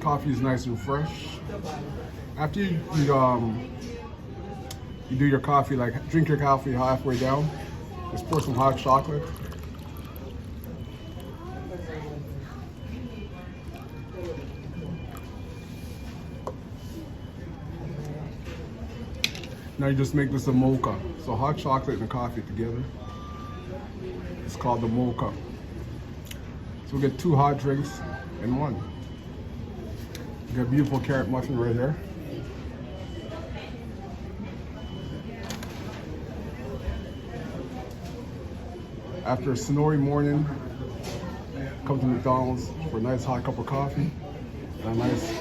Coffee is nice and fresh. After you do your coffee, like drink your coffee halfway down, just pour some hot chocolate. Now you just make this a mocha. So hot chocolate and coffee together. It's called the mocha. So we get 2 hot drinks in one. You got a beautiful carrot muffin right here. After a snowy morning, come to McDonald's for a nice hot cup of coffee, and a nice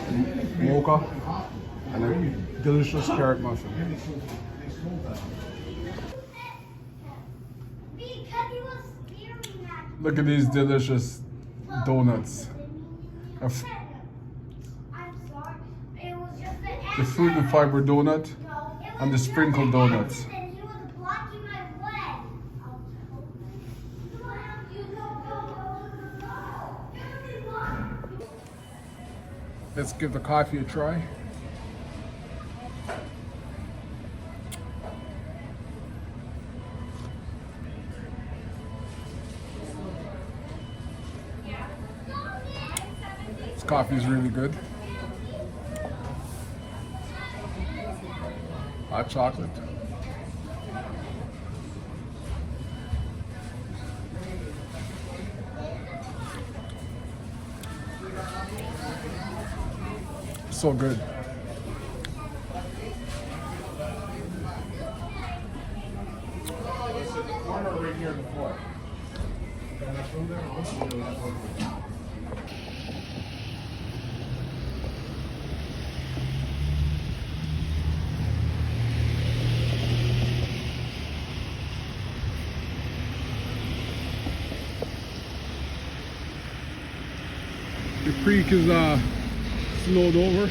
mocha, and a delicious carrot muffin. Look at these delicious donuts. The fruit and fiber donut and the sprinkle donuts. Let's give the coffee a try. This coffee is really good. Hot chocolate. So good. The creek is snowed over.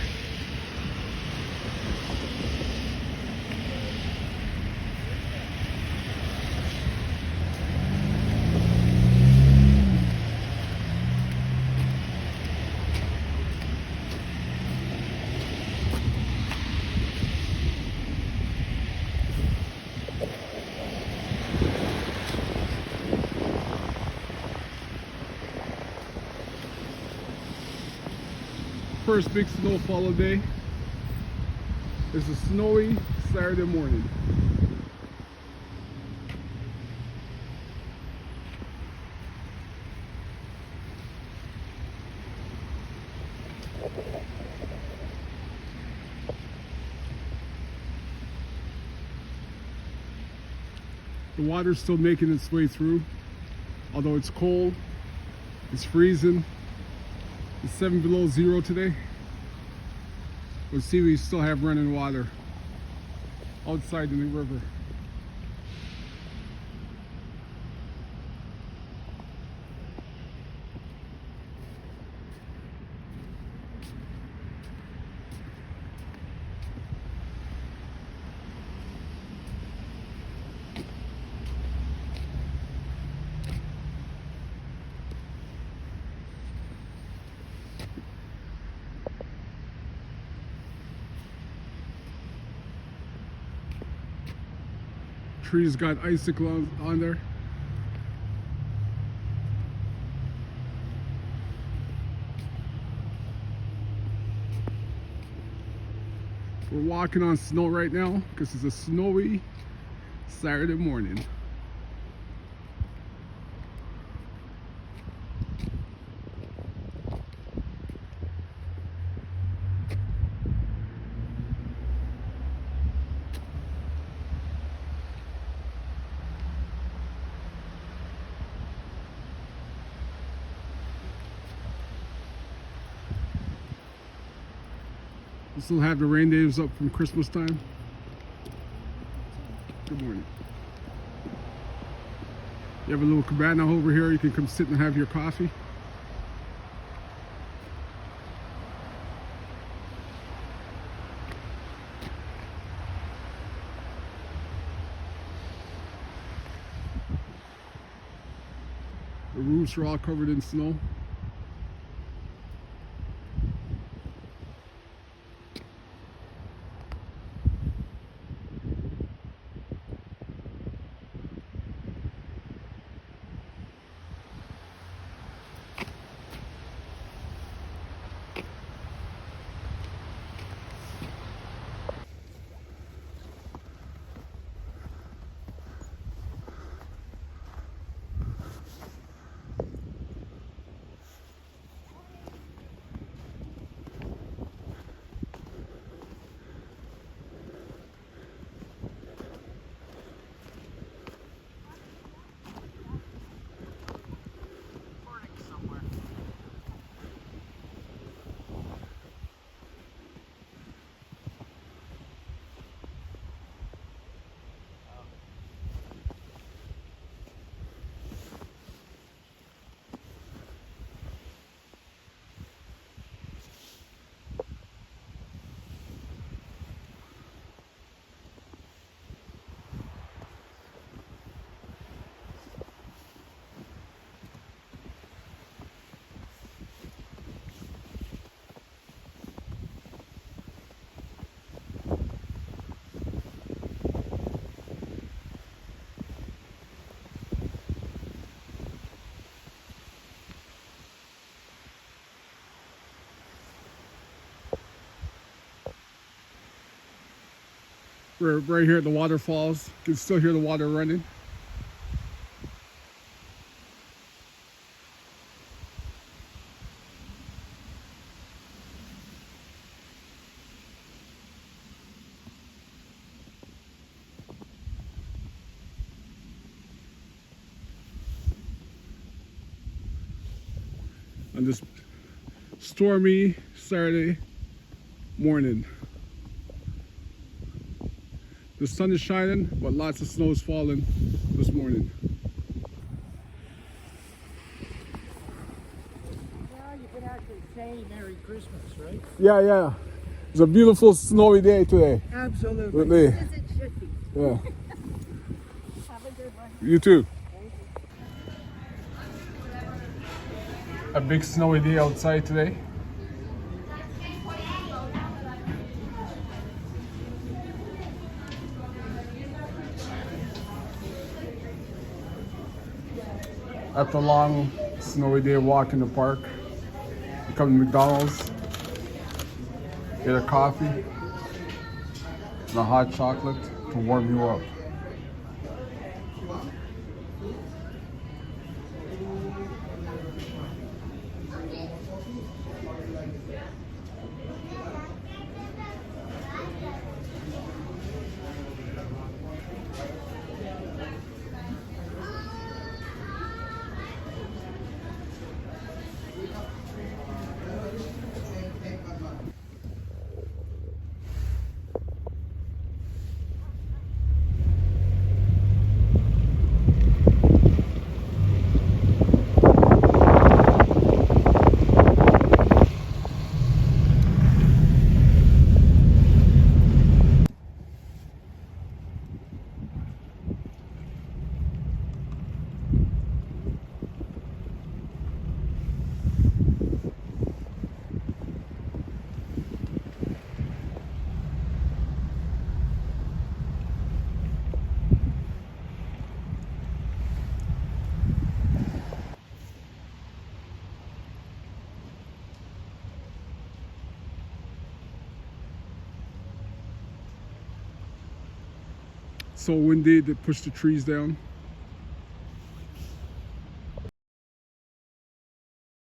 First big snowfall of the day. It's a snowy Saturday morning. The water's still making its way through, although it's cold, it's freezing. It's 7 below zero today. We'll see, we still have running water outside in the river. Trees got icicles on there. We're walking on snow right now because it's a snowy Saturday morning. We still have the rain days up from Christmas time. Good morning. You have a little cabana over here. You can come sit and have your coffee. The roofs are all covered in snow. We're right here at the waterfalls. You can still hear the water running. On this stormy Saturday morning. The sun is shining, but lots of snow is falling this morning. Well, you could actually say Merry Christmas, right? Yeah. It's a beautiful snowy day today. Absolutely. As it should be. Yeah. Have a good one. You too. Thank you. A big snowy day outside today. After a long snowy day walk in the park, you come to McDonald's, get a coffee and a hot chocolate to warm you up. So windy, they pushed the trees down.